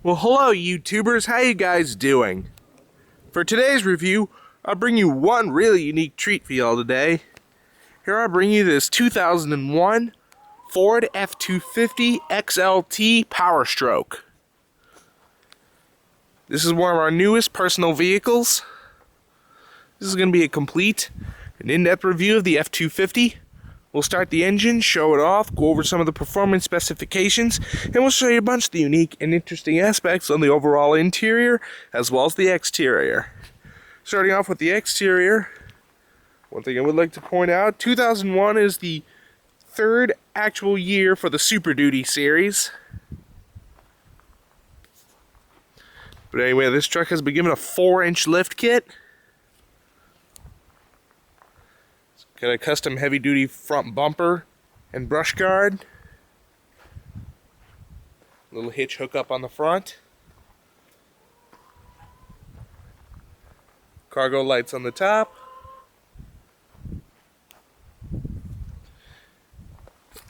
Well, hello YouTubers, how you guys doing? For today's review, I'll bring you one really unique treat for y'all today. Here I bring you this 2001 Ford F250 XLT Powerstroke. This is one of our newest personal vehicles. This is going to be a complete and in-depth review of the F250. We'll start the engine, show it off, go over some of the performance specifications, and we'll show you a bunch of the unique and interesting aspects on the overall interior as well as the exterior. Starting off with the exterior, one thing I would like to point out, 2001 is the third actual year for the Super Duty series. But anyway, this truck has been given a 4-inch lift kit. Got a custom heavy-duty front bumper and brush guard. Little hitch hookup on the front. Cargo lights on the top.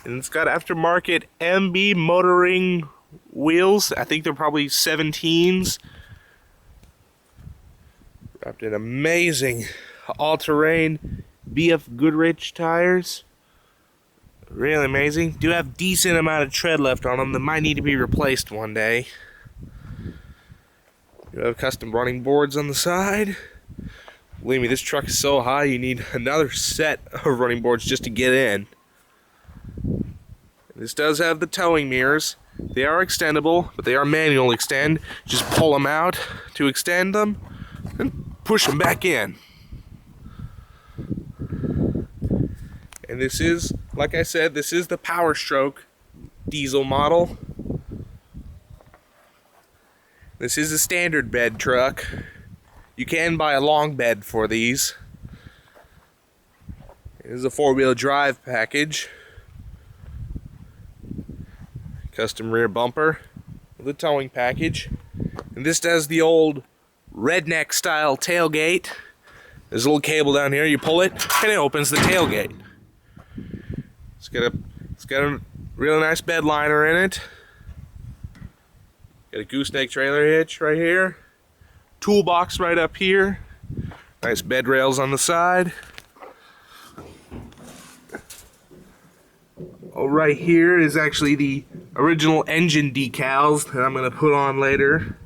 And it's got aftermarket MB motoring wheels. I think they're probably 17s. Wrapped in amazing all-terrain BF Goodrich tires. Really amazing. Do have decent amount of tread left on them that might need to be replaced one day. You have custom running boards on the side. Believe me, this truck is so high you need another set of running boards just to get in. This does have the towing mirrors. They are extendable, but they are manual extend. Just pull them out to extend them and push them back in. And this is, like I said, this is the Powerstroke diesel model. This is a standard bed truck. You can buy a long bed for these. It is a 4-wheel drive package. Custom rear bumper with a towing package. And this does the old redneck style tailgate. There's a little cable down here, you pull it, and it opens the tailgate. It's got a really nice bed liner in it. Got a gooseneck trailer hitch right here. Toolbox right up here. Nice bed rails on the side. Oh, right here is actually the original engine decals that I'm going to put on later.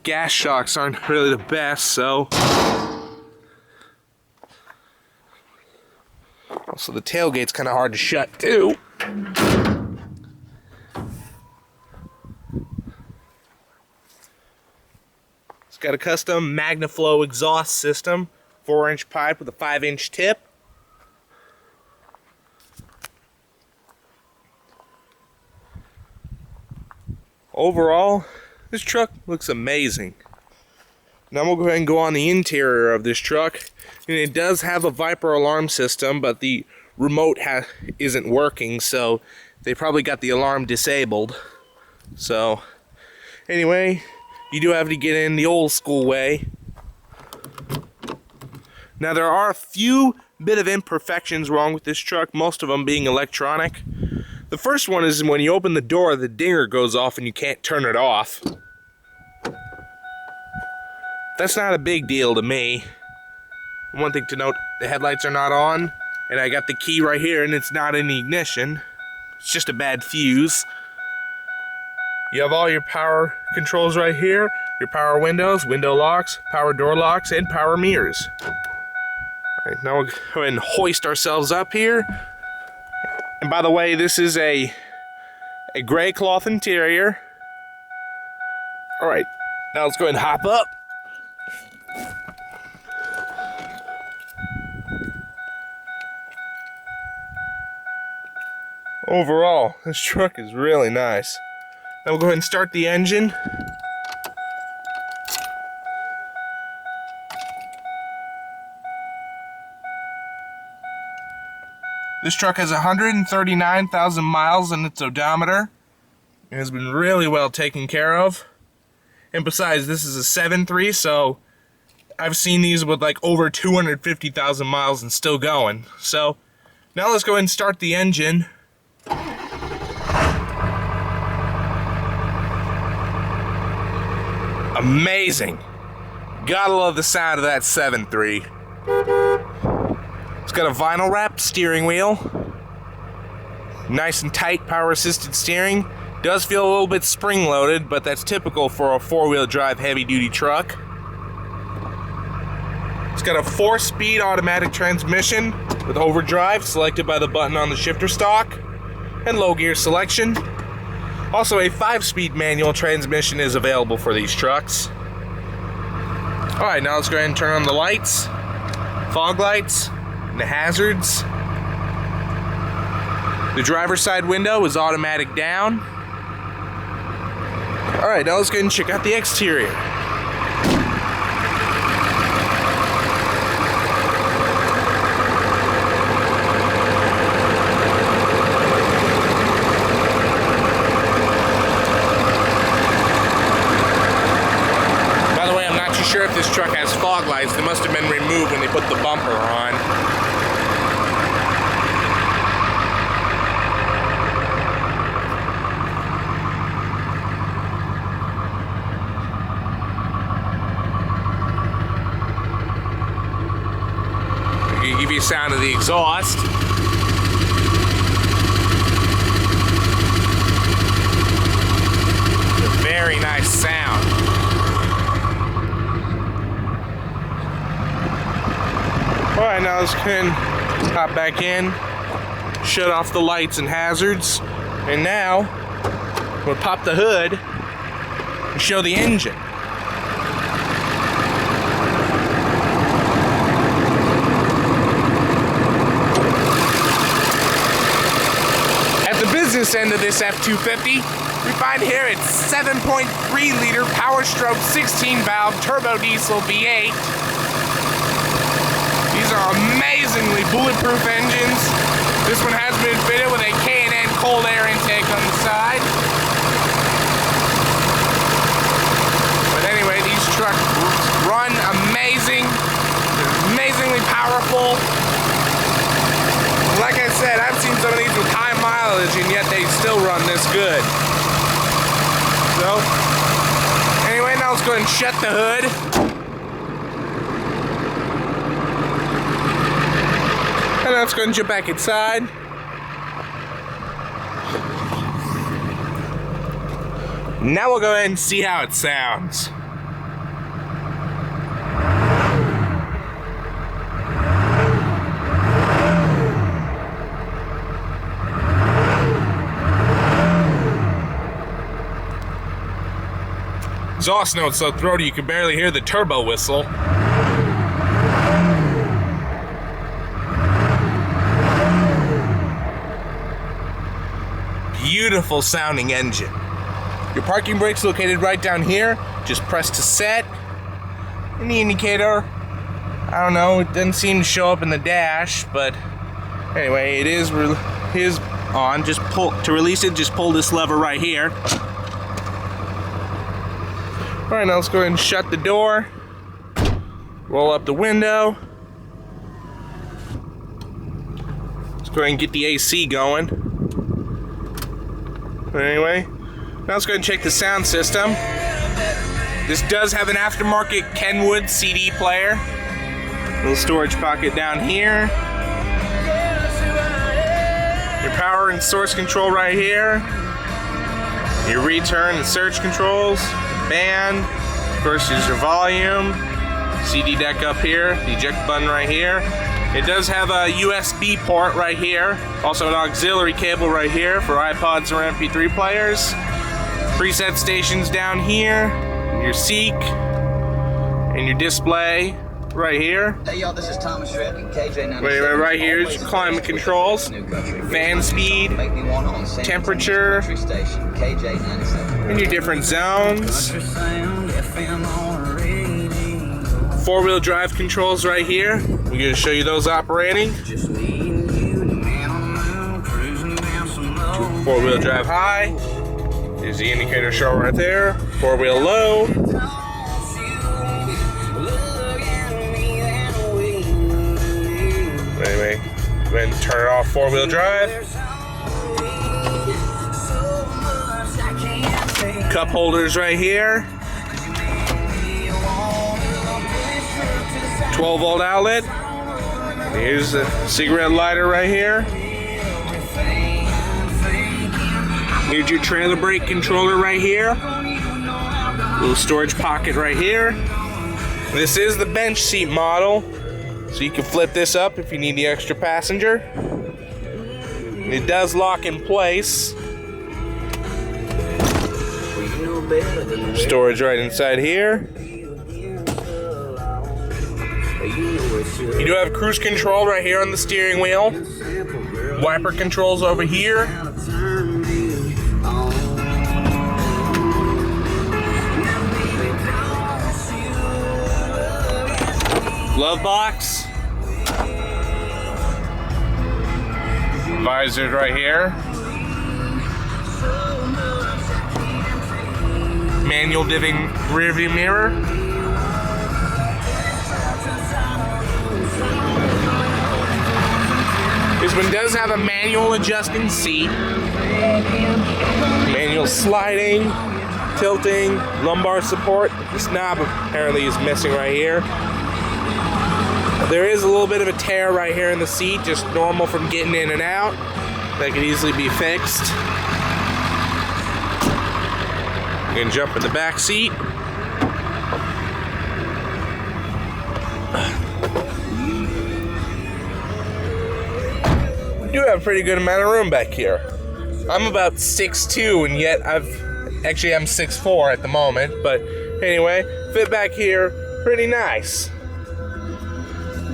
Gas shocks aren't really the best, so... Also, the tailgate's kind of hard to shut, too. It's got a custom Magnaflow exhaust system, 4-inch pipe with a 5-inch tip. Overall, this truck looks amazing. Now we'll go ahead and go on the interior of this truck. And it does have a Viper alarm system, but the remote isn't working, so they probably got the alarm disabled. So, anyway, you do have to get in the old school way. Now there are a few bit of imperfections wrong with this truck, most of them being electronic. The first one is when you open the door, the dinger goes off and you can't turn it off. That's not a big deal to me. One thing to note, the headlights are not on, and I got the key right here and it's not in the ignition. It's just a bad fuse. You have all your power controls right here, your power windows, window locks, power door locks, and power mirrors. Alright, now we'll go ahead and hoist ourselves up here. And by the way, this is a gray cloth interior. Alright, now let's go ahead and hop up. Overall, this truck is really nice. Now we'll go ahead and start the engine. This truck has 139,000 miles in its odometer. It has been really well taken care of. And besides, this is a 7.3, so I've seen these with like over 250,000 miles and still going. So now let's go ahead and start the engine. Amazing. Gotta love the sound of that 7.3. It's got a vinyl wrapped steering wheel. Nice and tight power assisted steering. Does feel a little bit spring loaded, but that's typical for a 4-wheel drive heavy duty truck. It's got a 4-speed automatic transmission with overdrive selected by the button on the shifter stalk and low gear selection. Also, a 5-speed manual transmission is available for these trucks. Alright, now let's go ahead and turn on the lights, fog lights, and the hazards. The driver's side window is automatic down. Alright, now let's go ahead and check out the exterior. Sure if this truck has fog lights. They must have been removed when they put the bumper on. I can give you a sound of the exhaust. It's a very nice sound. Alright, now let's go ahead and hop back in, shut off the lights and hazards, and now we'll pop the hood and show the engine. At the business end of this F250, we find here its 7.3-liter Powerstroke 16-valve turbo diesel V8. These are amazingly bulletproof engines. This one has been fitted with a K&N cold air intake on the side. But anyway, these trucks run amazing. They're amazingly powerful. Like I said, I've seen some of these with high mileage and yet they still run this good. So, anyway, now let's go ahead and shut the hood. And let's go and jump back inside. Now we'll go ahead and see how it sounds. Exhaust note's so throaty you can barely hear the turbo whistle. Beautiful sounding engine. Your parking brake's located right down here. Just press to set. And the indicator, I don't know, it doesn't seem to show up in the dash, but anyway, it is on. Just pull to release it. Just pull this lever right here. All right, now let's go ahead and shut the door. Roll up the window. Let's go ahead and get the AC going. But anyway, now let's go ahead and check the sound system. This does have an aftermarket Kenwood CD player. Little storage pocket down here. Your power and source control right here. Your return and search controls. Band. Of course, there's your volume. CD deck up here. The eject button right here. It does have a USB port right here. Also an auxiliary cable right here for iPods or MP3 players. Preset stations down here. Your seek. And your display right here. Hey y'all, this is Thomas Shred and KJ97. Right here is your climate controls. Fan speed. Temperature. And your different zones. 4-wheel drive controls right here. We're going to show you those operating. 4-wheel drive high. There's the indicator show right there. 4-wheel low. Anyway, go ahead and turn it off 4-wheel drive. Cup holders right here. 12-volt outlet. Here's a cigarette lighter right here. Here's your trailer brake controller right here. Little storage pocket right here. This is the bench seat model, so you can flip this up if you need the extra passenger. It does lock in place. Storage right inside here. You do have cruise control right here on the steering wheel. Wiper controls over here. Glove box. Visors right here. Manual diving rear view mirror. This one does have a manual adjusting seat. Manual sliding, tilting, lumbar support. This knob apparently is missing right here. There is a little bit of a tear right here in the seat, just normal from getting in and out. That could easily be fixed. You can jump in the back seat. We do have a pretty good amount of room back here. I'm about 6'2", and yet I'm 6'4" at the moment, but anyway, fit back here pretty nice.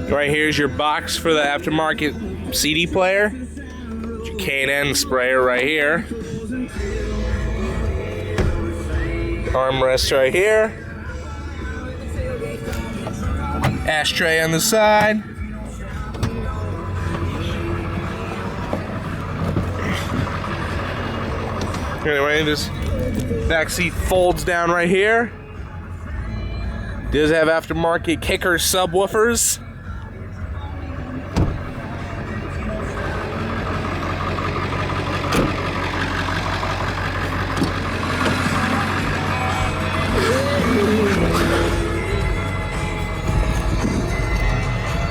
Right here's your box for the aftermarket CD player. Your K&N sprayer right here. Armrest right here. Ashtray on the side. Anyway, this back seat folds down right here. Does have aftermarket kicker subwoofers.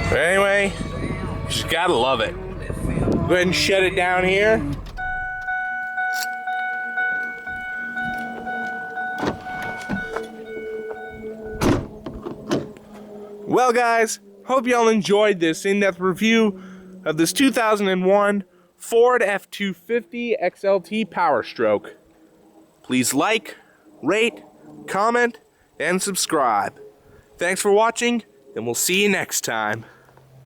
But anyway, you just gotta love it. Go ahead and shut it down here. Well guys, hope y'all enjoyed this in-depth review of this 2001 Ford F250 XLT Powerstroke. Please like, rate, comment, and subscribe. Thanks for watching, and we'll see you next time.